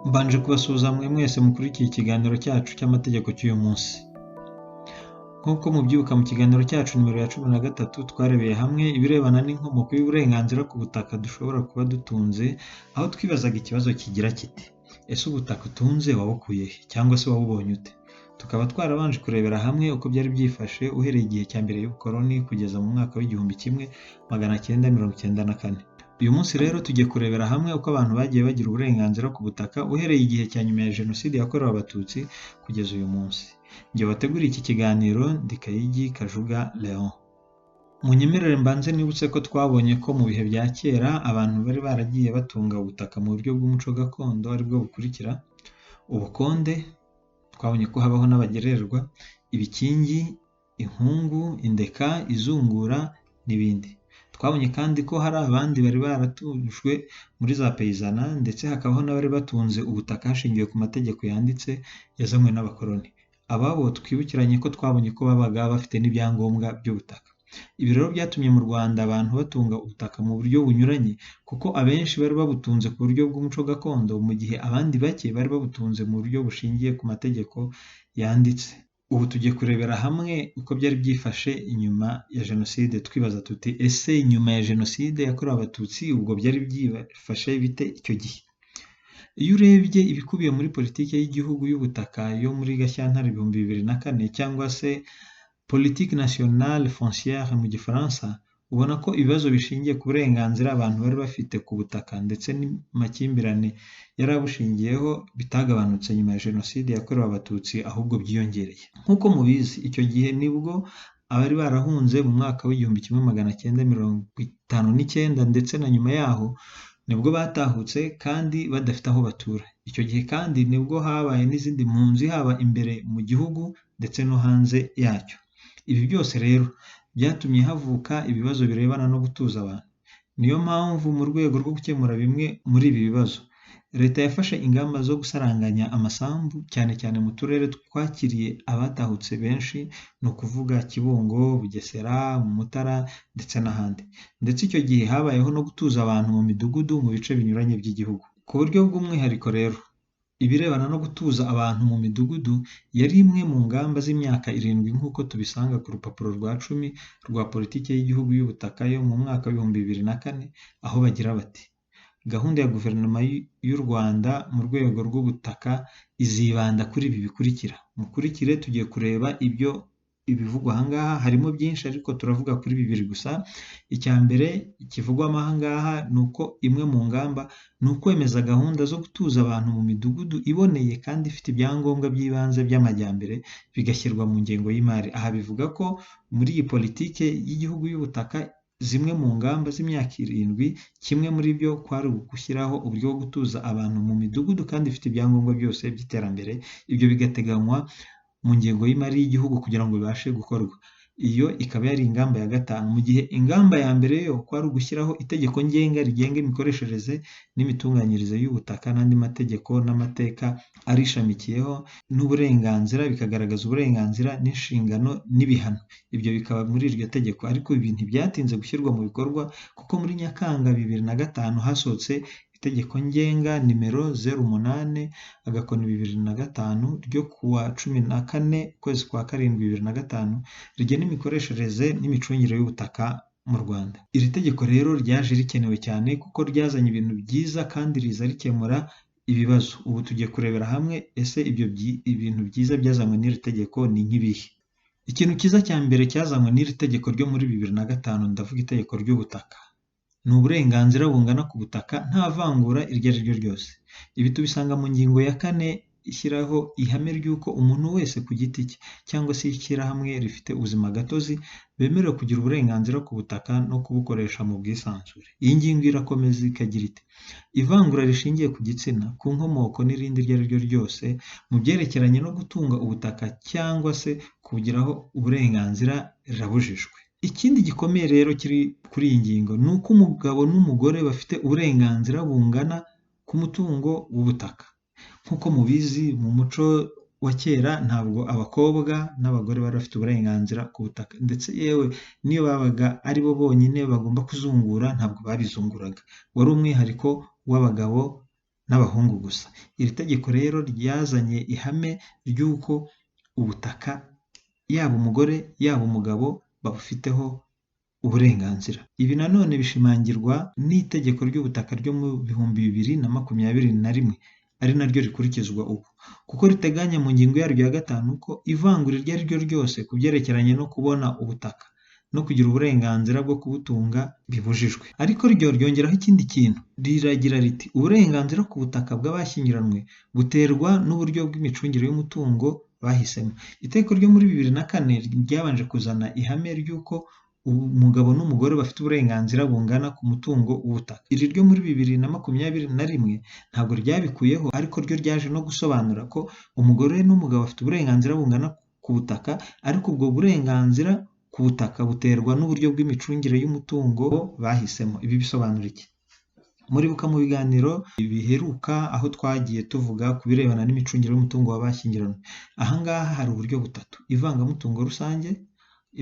Mbanje kubasuhuza mwe mwese mukurikiye ikiganiro cyacu cy'amategeko cy'uyu munsi. Nk'uko mubyibuka mu kiganiro cyacu nimero ya 13 twarebeye hamwe ibirebana n'inkomoko y'uburenganzira ku butaka dushobora kuba dutunze, aho twibazaga ikibazo kigira kiti: ese ubutaka utunze wabukuye he cyangwa se wabubonye ute? Tukaba twarabanje kurebera hamwe uko byari byifashe uhereye igihe cya mbere y'ubukoloni kugeza mu mwaka w'1994. Uyu munsi rero tugiye kurebera hamwe uko abantu bagiye bagira uburenganzira ku butaka uhereye igihe cya nyuma ya Jenoside yakorewe Abatutsi kugeza uyu munsi. Njye wateguriye iki kiganiro ndi Kayigi Kajuga Leon. Munyemerere mbanze nibutse ko twabonye ko mu bihe bya kera abantu bari baragiye batunga ubutaka mu buryo bw'umuco gakondo aribwo bukurikira: ubukonde, twabonye ko habaho n'abagererwa, ibikingi, inkungu, indeka, izungura n'ibindi. Twabonye kandi ko hari abandi bari baratujwe muri za peyizana, ndetse hakabaho n'abari batunze ubutaka hashingiwe ku mategeko yanditse yazanywe n'abakoloni. Ababo twibukiranye ko twabonye ko babaga bafite n'ibyangombwa by'ubutaka. Ibi rero byatumye mu Rwanda abantu batunga ubutaka mu buryo bunyuranye, kuko abenshi bari babutunze ku buryo bw'umuco gakondo, mu gihe abandi bake bari babutunze mu buryo bushingiye ku mategeko yanditse. Ubu tugiye kurebera hamwe uko byari byifashe inyuma ya Jenoside, twibaza tuti ese nyuma ya Jenoside yakorewe Abatutsi ubwo byari byifashe bite icyo gihe? Iyo urebye ibikubiye muri politiki y'igihugu y'ubutaka yo muri Gashyantare 2004 cyangwa se Politique nationale foncière mu Gifaransa, ubona ko ibibazo bishingiye ku burenganzira abantu bari bafite ku butaka ndetse n'amakimbirane yari abushingiyeho bitagabanutse nyuma ya Jenoside yakorewe Abatutsi, ahubwo byiyongereye. Nk'uko mubizi, icyo gihe nibwo abari barahunze mu mwaka w'1959 ndetse na nyuma yaho nibwo batahutse kandi badafite aho batura. Icyo gihe kandi nibwo habaye n'izindi mpunzi, haba imbere mu gihugu ndetse no hanze yacyo. Ibi byose rero byatumye havuka ibibazo birebana no gutuza abantu. Niyo mpamvu mu rwego rwo gukemura bimwe muri ibi bibazo, leta yafashe ingamba zo gusaranganya amasambu, cyane cyane mu turere twakiriye abatahutse benshi, ni ukuvuga Kibungo, Bugesera, Mutara ndetse n'ahandi. Ndetse icyo gihe habayeho no gutuza abantu mu midugudu mu bice binyuranye by'igihugu. Ku buryo bw'umwihariko rero, ibirebana no gutuza abantu mu midugudu yari imwe mu ngamba z'imyaka 7 nk'uko tubisanga ku rupapuro rwa 10 rwa politiki y'igihugu y'ubutaka yo mu mwaka w'2004, aho bagira bati: gahunda ya guverinoma y'u Rwanda mu rwego rw'ubutaka izibanda kuri ibi bikurikira. Mukurikire tugiye kureba ibivugwa ahangaha, harimo byinshi ariko turavuga kuri 2 gusa. Icya mbere kivugwamo ahangaha ni uko imwe mu ngamba ni ukwemeza gahunda zo gutuza abantu mu midugudu iboneye kandi ifite ibyangombwa by'ibanze by'amajyambere, bigashyirwa mu ngengo y'imari. Aha bivuga ko muri iyi politike y'igihugu y'ubutaka, zimwe mu ngamba z'imyaka 7, kimwe muri byo kwari gushyiraho uburyo bwo gutuza abantu mu midugudu kandi ifite ibyangombwa byose by'iterambere. Ibyo bigateganywa mu ngengo y'imari y'igihugu kugira ngo bibashe gukorwa. Iyo ikaba yari ingamba ya 5, mu gihe ingamba ya mbere yo kwari ugushyiraho itegeko ngenga rigenga imikoreshereze n'imitunganyirize y'ubutaka n'andi mategeko n'amateka arishamikiyeho n'uburenganzira, bikagaragaza uburenganzira n'inshingano n'ibihano. Ibyo bikaba muri iryo tegeko, ariko ibi ntibyatinze gushyirwa mu bikorwa kuko muri Nyakanga 2005 hasohotse itegeko ngenga nimero 08/2005 ryo kuwa 14 kwezi kwa 7 2005 rigena imikoreshereze n'imicungire y'ubutaka mu Rwanda. Iri tegeko rero ryaje rikenewe cyane kuko ryazanye ibintu byiza kandi riza rikemura ibibazo. Ubu tugiye kurebera hamwe ese ibintu byiza byazanywe n'iri tegeko ni nk'ibihe. Ikintu cyiza cya mbere cyazanywe n'iri tegeko ryo muri 2005, ndavuga itegeko ry'ubutaka, ni uburenganzira bungana ku butaka nta vangura iryo ari ryo ryose. Ibi tubisanga mu ngingo ya 4 ishyiraho ihame ry'uko umuntu wese ku giti cye cyangwa se ishyirahamwe rifite ubuzima gatozi bemerewe kugira uburenganzira ku butaka no kubukoresha mu bwisanzure. Iyi ngingo irakomeza ikagira iti: ivangura rishingiye ku gitsina, ku nkomoko n'irindi iryo ari ryo ryose mu byerekeranye no gutunga ubutaka cyangwa se kubugiraho uburenganzira rirabujijwe. Ikindi gikomeye rero kiri kuri iyi ngingo ni uko umugabo n'umugore bafite uburenganzira bungana ku mutungo w'ubutaka. Nk'uko mubizi, mu muco wa kera ntabwo abakobwa n'abagore bari bafite uburenganzira ku butaka, ndetse yewe niyo babaga ari bo bonyine bagomba kuzungura ntabwo babizunguraga. Wari umwihariko w'abagabo n'abahungu gusa. Iri tegeko rero ryazanye ihame ry'uko ubutaka yaba umugore yaba umugabo babufiteho uburenganzira. Ibi nanone bishimangirwa n'itegeko ry'ubutaka ryo mu 2021 ari naryo rikurikizwa ubu, kuko riteganya mu ngingo yaryo ya 5 ko ivangura iryo ari ryo ryose ku byerekeranye no kubona ubutaka no kugira uburenganzira bwo kubutunga bibujijwe. Ariko ryo ryongeraho ikindi kintu, riragira riti uburenganzira ku butaka bw'abashyingiranywe buterwa n'uburyo bw'imicungire y'umutungo bahisemo. Iteko ryo muri 2004 ryabanje kuzana ihame ry'uko umugabo n'umugore bafite uburenganzira bungana ku mutungo w'ubutaka. Iri ryo muri 2021 ntabwo ryabikuyeho, ariko ryo ryaje no gusobanura ko umugore n'umugabo bafite uburenganzira bungana ku butaka, ariko ubwo burenganzira ku butaka buterwa n'uburyo bw'imicungire y'umutungo bahisemo. Ibi bisobanura iki? Muribuka mu biganiro biheruka aho twagiye tuvuga ku birebana n'imicungire y'umutungo w'abashyingiranywe. Aha ngaha hari uburyo butatu: ivangamutungo rusange,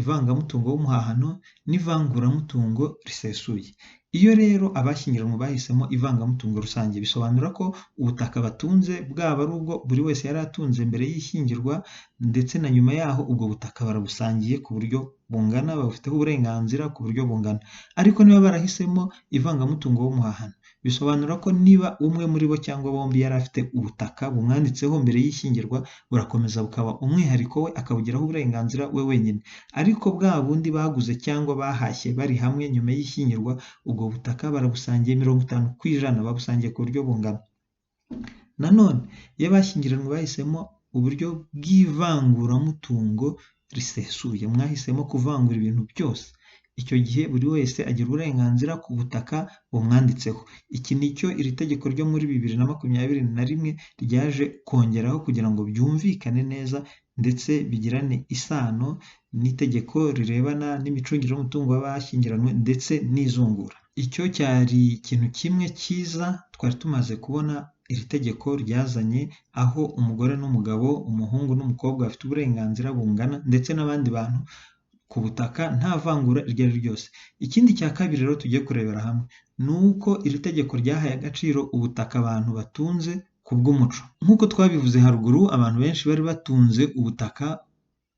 ivangamutungo w'umuhahano n'ivanguramutungo risesuye. Iyo rero abashyingiranywe bahisemo ivangamutungo rusange, bisobanura ko ubutaka batunze bwaba ari ubwo buri wese yari atunze mbere y'ishyingirwa ndetse na nyuma yaho ubwo butaka barabusangiye ku buryo bungana, babufiteho uburenganzira ku buryo bungana. Ariko niba barahisemo ivangamutungo w'umuhahano, bisobanura ko niba umwe muri bo cyangwa bombi yari afite ubutaka bumwanditseho mbere y'ishyingirwa, burakomeza bukaba umwihariko we, akabugiraho uburenganzira we wenyine. Ariko bwa bundi baguze cyangwa bahashye bari hamwe nyuma y'ishyingirwa, ubwo butaka barabusangiye 50%, babusangiye ku buryo bungana. Nanone iyo abashyingiranywe bahisemo uburyo bw'ivanguramutungo risesuye, mwahisemo kuvangura ibintu byose, icyo gihe buri wese agira uburenganzira ku butaka bumwanditseho. Iki nicyo iri tegeko ryo muri 2021 ryaje kongeraho kugira ngo byumvikane neza ndetse bigirane isano n'itegeko rirebana n'imicungire y'umutungo w'abashyingiranywe ndetse n'izungura. Icyo cyari ikintu kimwe cyiza twari tumaze kubona iri tegeko ryazanye, aho umugore n'umugabo, umuhungu n'umukobwa bafite uburenganzira bungana ndetse n'abandi bantu ku butaka nta vangura iryo ari ryo ryose. Ikindi cya kabiri rero tugiye kurebera hamwe ni uko iri tegeko ryahaye agaciro ubutaka abantu batunze ku bw'umuco. Nk'uko twabivuze haruguru, abantu benshi bari batunze ubutaka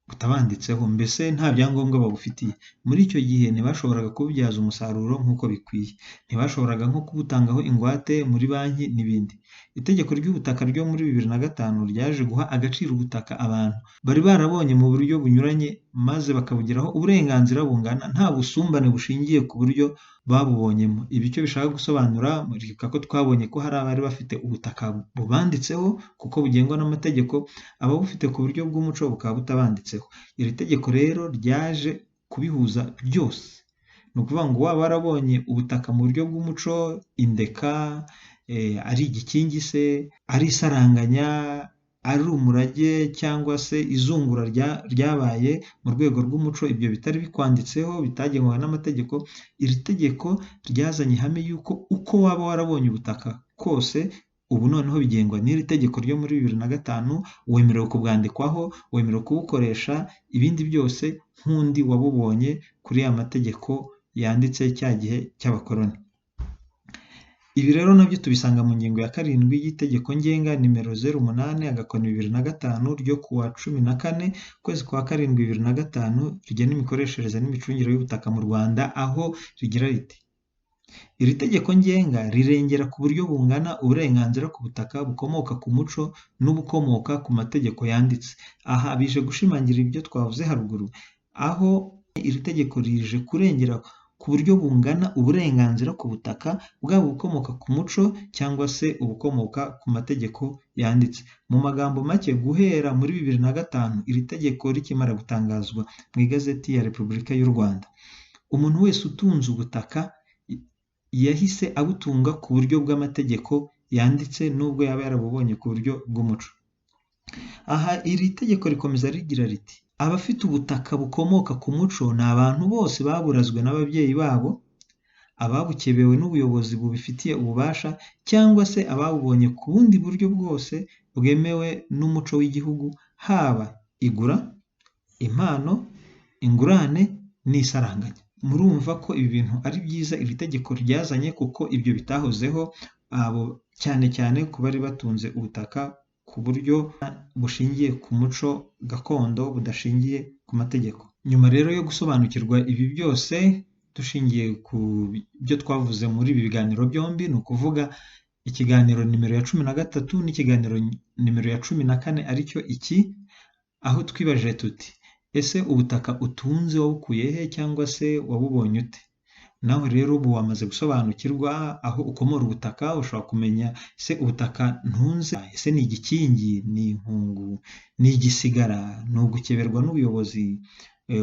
butabanditseho, mbese nta byangombwa babufitiye. Muri icyo gihe ntibashoboraga kububyaza umusaruro nk'uko bikwiye, ntibashoboraga nko kubutangaho ingwate muri banki n'ibindi. Itegeko ry'ubutaka ryo muri 2005 ryaje guha agaciro ubutaka abantu bari barabonye mu buryo bunyuranye, maze bakabugiraho uburenganzira bungana nta busumbane bushingiye ku buryo babubonyemo. Ibi icyo bishaka gusobanura, muribuka ko twabonye ko hari abari bafite ubutaka bubanditseho kuko bugengwa n'amategeko, ababufite ku buryo bw'umuco bukaba butabanditseho. Iri tegeko rero ryaje kubihuza byose. Ni ukuvuga ngo waba warabonye ubutaka mu buryo bw'umuco, indeka, ari igikingi se, ari isaranganya, ari umurage cyangwa se izungura ryabaye mu rwego rw'umuco, ibyo bitari bikwanditseho, bitagengwaga n'amategeko, iri tegeko ryazanye ihame y'uko uko waba warabonye ubutaka kose, ubu noneho bigengwa n'iri tegeko ryo muri 2005, wemerewe kubwandikwaho, wemerewe kubukoresha ibindi byose nk'undi wabubonye kuri ya mategeko yanditse cya gihe cy'abakoloni. Ibi rero nabyo tubisanga mu ngingo ya 7 y'itegeko ngenga nimero 08/2005 ryo kuwa 14 kwezi kwa 7 2005 rigena imikoreshereze n'imicungire y'ubutaka mu Rwanda, aho rigira riti: iri tegeko ngenga rirengera ku buryo bungana uburenganzira ku butaka bukomoka ku muco n'ubukomoka ku mategeko yanditse. Aha bije gushimangira ibyo twavuze haruguru, aho iri tegeko rije kurengera ku buryo bungana uburenganzira ku butaka, bwaba ubukomoka ku muco cyangwa se ubukomoka ku mategeko yanditse. Mu magambo make, guhera muri 2005 iri tegeko rikimara gutangazwa mu igazeti ya Repubulika y'u Rwanda, umuntu wese utunze ubutaka yahise abutunga ku buryo bw'amategeko yanditse nubwo yaba yarabubonye ku buryo bw'umuco. Aha iri tegeko rikomeza rigira riti: abafite ubutaka bukomoka ku muco ni abantu bose baburazwe n'ababyeyi babo, ababukebewe n'ubuyobozi bubifitiye ububasha, cyangwa se ababubonye ku bundi buryo bwose bwemewe n'umuco w'igihugu, haba igura, impano, ingurane n'isaranganya. Murumva ko ibi bintu ari byiza iri tegeko ryazanye, kuko ibyo bitahozeho. Abo cyane cyane ku bari batunze ubutaka ku buryo bushingiye ku muco gakondo budashingiye ku mategeko. Nyuma rero yo gusobanukirwa ibi byose dushingiye ku byo twavuze muri ibi biganiro byombi, ni ukuvuga ikiganiro nimero ya 13 n'ikiganiro nimero ya 14 aricyo iki, aho twibajije tuti ese ubutaka utunze wabukuye he cyangwa se wabubonye ute? Naho rero ubu wamaze gusobanukirwa aho ukomora ubutaka, ushobora kumenya ese ubutaka ntunze ese ni igikingi, ni inkungu, ni igisigara, ni ugukeberwa n'ubuyobozi.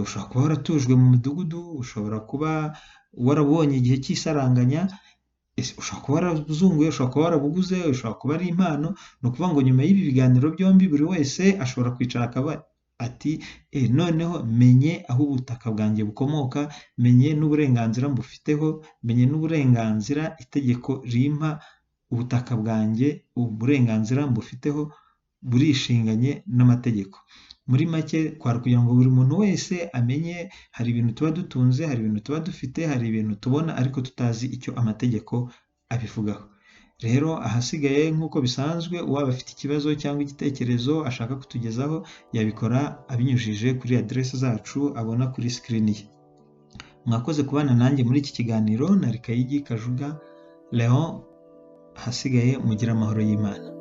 Ushobora kuba waratujwe mu mudugudu, ushobora kuba warabonye igihe cy'isaranganya, ushobora kuba warazunguye, ushobora kuba warabuguze, ushobora kuba ari impano. Ni ukuvuga ngo nyuma y'ibi biganiro byombi buri wese ashobora kwicara akaba ati noneho menye aho ubutaka bwanjye bukomoka, menye n'uburenganzira mbufiteho, menye n'uburenganzira itegeko rimpa ubutaka bwanjye, uburenganzira mbufiteho burishinganye n'amategeko. Muri make kwari kugira ngo buri muntu wese amenye hari ibintu tuba dutunze, hari ibintu tuba dufite, hari ibintu tubona ariko tutazi icyo amategeko abivugaho. Rero ahasigaye nk'uko bisanzwe, uwaba afite ikibazo cyangwa igitekerezo ashaka kutugezaho yabikora abinyujije kuri aderesi zacu abona kuri screen ye. Mwakoze kubana nanjye muri iki kiganiro, nari Kayigi Kajuga Leon, ahasigaye mugire amahoro y'Imana.